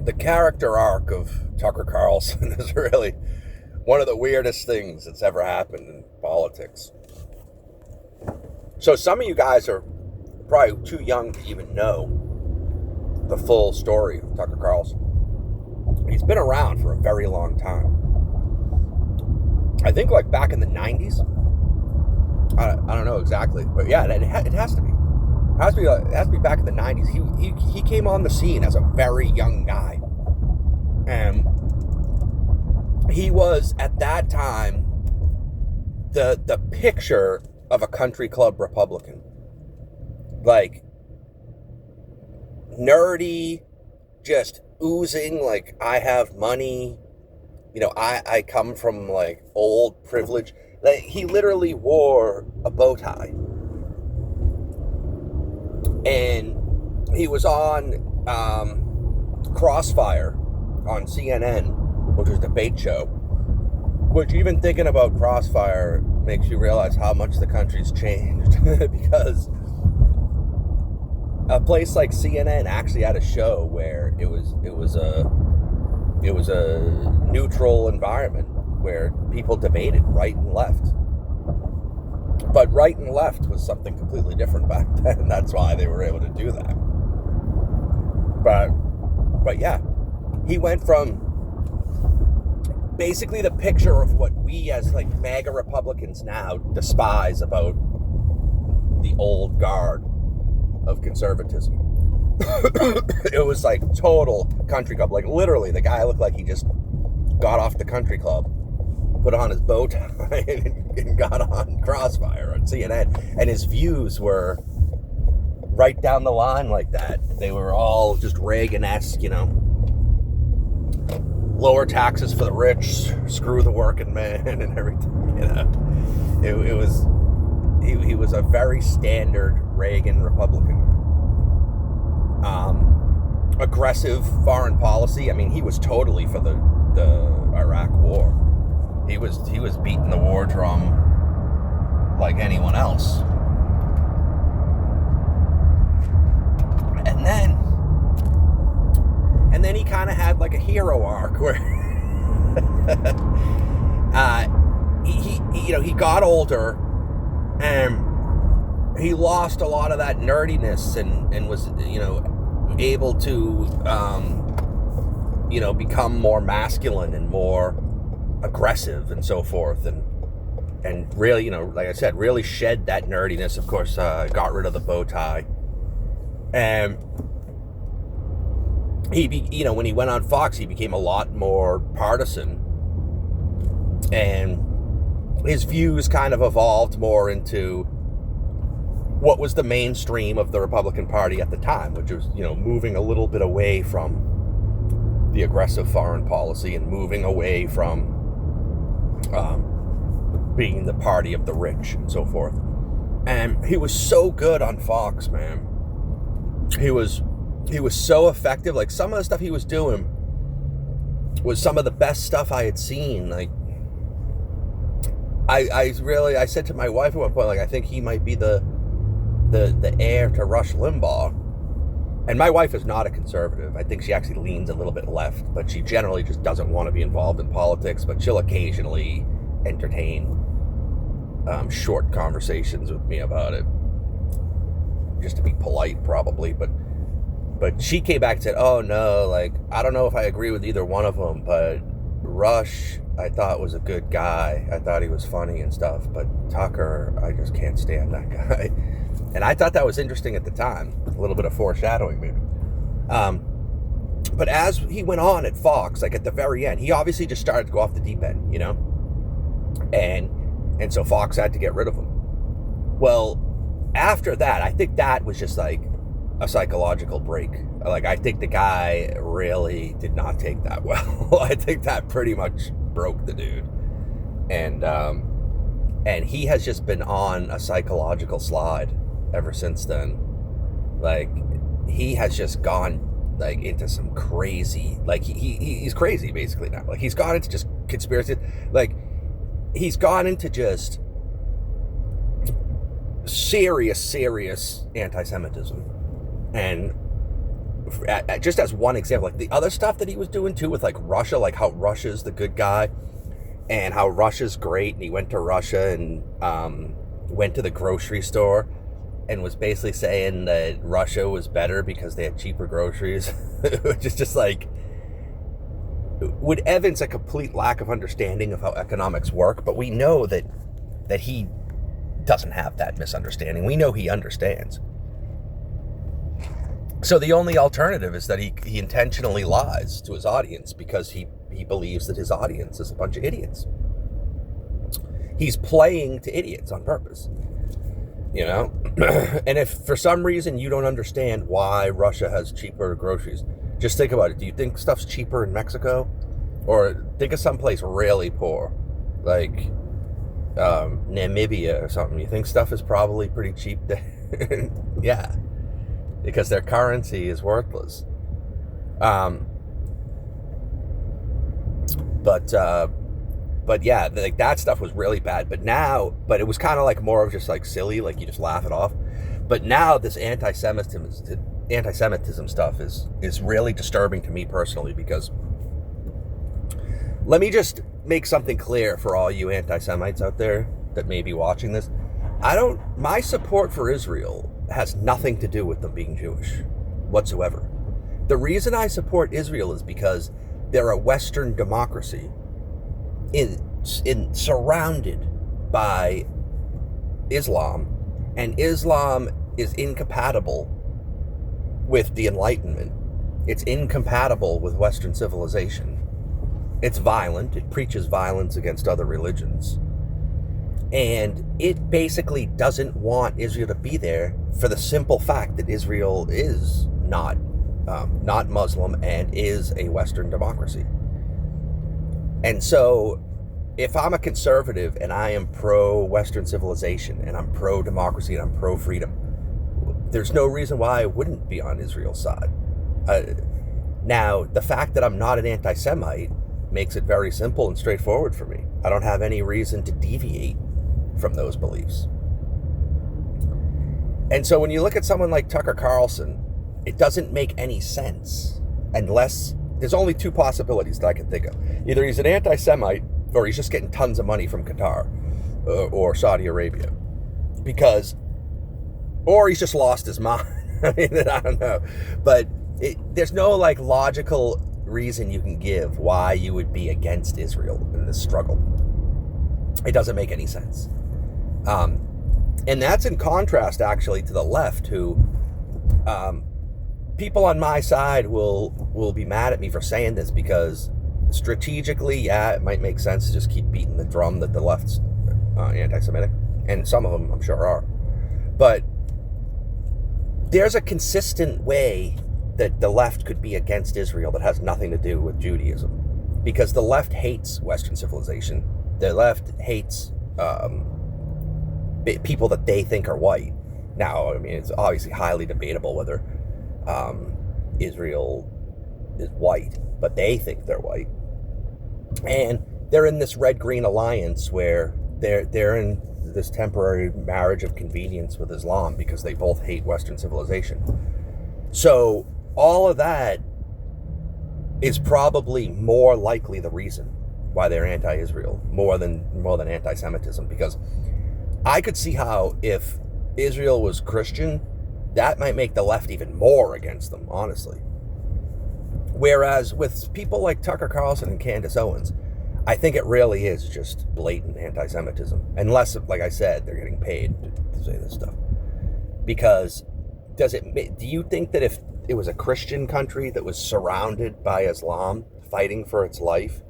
The character arc of Tucker Carlson is really one of the weirdest things that's ever happened in politics. So some of you guys are probably too young to even know the full story of Tucker Carlson. He's been around for a very long time. I think like back in the 90s. I don't know exactly, but yeah, it has to be. It has to be back in the 90s. He came on the scene as a very young guy. And he was, at that time, the picture of a country club Republican. Like, nerdy, just oozing, like, I have money. You know, I come from, like, old privilege. Like, he literally wore a bow tie. And he was on Crossfire on CNN, which was a debate show. Which, even thinking about Crossfire makes you realize how much the country's changed. Because a place like CNN actually had a show where it was a neutral environment where people debated right and left. But right and left was something completely different back then. That's why they were able to do that. But yeah, he went from basically the picture of what we as like MAGA Republicans now despise about the old guard of conservatism. It was like total country club. Like literally, the guy looked like he just got off the country club, put on his bow tie, and got on Crossfire on CNN. And his views were right down the line like that. They were all just Reagan-esque, you know. Lower taxes for the rich, screw the working man, and everything, you know. He was a very standard Reagan Republican. Aggressive foreign policy. I mean, he was totally for the Iraq War. He was beating the war drum like anyone else. And then he kind of had like a hero arc where he got older and he lost a lot of that nerdiness and was, you know, able to become more masculine and more aggressive and so forth, and really, you know, like I said, really shed that nerdiness. Of course, got rid of the bow tie, and when he went on Fox, he became a lot more partisan, and his views kind of evolved more into what was the mainstream of the Republican Party at the time, which was, you know, moving a little bit away from the aggressive foreign policy and moving away from being the party of the rich and so forth. And he was so good on Fox, man. He was so effective. Like, some of the stuff he was doing was some of the best stuff I had seen. Like, I said to my wife at one point, like, I think he might be the heir to Rush Limbaugh. And my wife is not a conservative. I think she actually leans a little bit left, but she generally just doesn't want to be involved in politics, but she'll occasionally entertain short conversations with me about it, just to be polite, probably. But she came back and said, oh no, like, I don't know if I agree with either one of them, but Rush, I thought, was a good guy. I thought he was funny and stuff, but Tucker, I just can't stand that guy. And I thought that was interesting at the time. A little bit of foreshadowing, maybe. But as he went on at Fox, like at the very end, he obviously just started to go off the deep end, you know? And so Fox had to get rid of him. Well, after that, I think that was just like a psychological break. Like, I think the guy really did not take that well. I think that pretty much broke the dude. And he has just been on a psychological slide ever since then. Like, he has just gone like into some crazy, like he's crazy basically now. Like, he's gone into just conspiracy, like he's gone into just serious anti-Semitism, and just as one example, like the other stuff that he was doing too with like Russia, like how Russia's the good guy and how Russia's great, and he went to Russia and went to the grocery store and was basically saying that Russia was better because they had cheaper groceries, which is just like, would evince a complete lack of understanding of how economics work. But we know that he doesn't have that misunderstanding. We know he understands. So the only alternative is that he intentionally lies to his audience because he believes that his audience is a bunch of idiots. He's playing to idiots on purpose, you know? And if for some reason you don't understand why Russia has cheaper groceries, just think about it. Do you think stuff's cheaper in Mexico? Or think of someplace really poor, like Namibia or something. You think stuff is probably pretty cheap there? Yeah. Because their currency is worthless. But yeah, like that stuff was really bad. But it was kind of like more of just like silly, like you just laugh it off. But now this anti-Semitism stuff is really disturbing to me personally, because let me just make something clear for all you anti-Semites out there that may be watching this. My support for Israel has nothing to do with them being Jewish whatsoever. The reason I support Israel is because they're a Western democracy surrounded by Islam, and Islam is incompatible with the Enlightenment. It's incompatible with Western civilization. It's violent. It preaches violence against other religions. And it basically doesn't want Israel to be there for the simple fact that Israel is not Muslim and is a Western democracy. And so if I'm a conservative and I am pro-Western civilization and I'm pro-democracy and I'm pro-freedom, there's no reason why I wouldn't be on Israel's side. Now, the fact that I'm not an anti-Semite makes it very simple and straightforward for me. I don't have any reason to deviate from those beliefs. And so when you look at someone like Tucker Carlson, it doesn't make any sense unless there's only two possibilities that I can think of. Either he's an anti-Semite or he's just getting tons of money from Qatar or Saudi Arabia, or he's just lost his mind. I mean, I don't know, but there's no like logical reason you can give why you would be against Israel in this struggle. It doesn't make any sense. And that's in contrast actually to the left, who people on my side will be mad at me for saying this, because strategically, yeah, it might make sense to just keep beating the drum that the left's anti-Semitic, and some of them I'm sure are, but there's a consistent way that the left could be against Israel that has nothing to do with Judaism, because the left hates Western civilization. The left hates people that they think are white. Now, I mean, it's obviously highly debatable whether Israel is white, but they think they're white. And they're in this red-green alliance where they're in this temporary marriage of convenience with Islam because they both hate Western civilization. So all of that is probably more likely the reason why they're anti-Israel more than anti-Semitism, because I could see how if Israel was Christian, that might make the left even more against them, honestly. Whereas with people like Tucker Carlson and Candace Owens, I think it really is just blatant anti-Semitism. Unless, like I said, they're getting paid to say this stuff. Because do you think that if it was a Christian country that was surrounded by Islam, fighting for its life,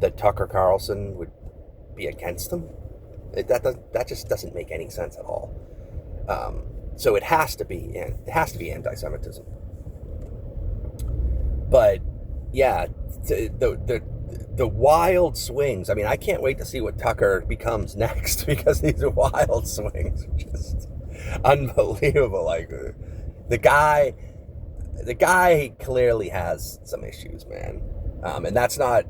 that Tucker Carlson would be against them? That just doesn't make any sense at all. So it has to be anti-Semitism. But yeah, the wild swings. I mean, I can't wait to see what Tucker becomes next, because these wild swings are just unbelievable. Like the guy clearly has some issues, man. And that's not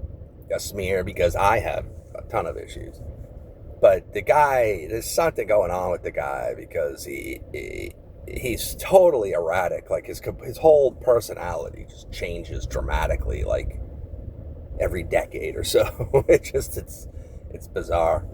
a smear, because I have a ton of issues. But the guy, there's something going on with the guy, because he's totally erratic. Like his whole personality just changes dramatically, like every decade or so. It's bizarre.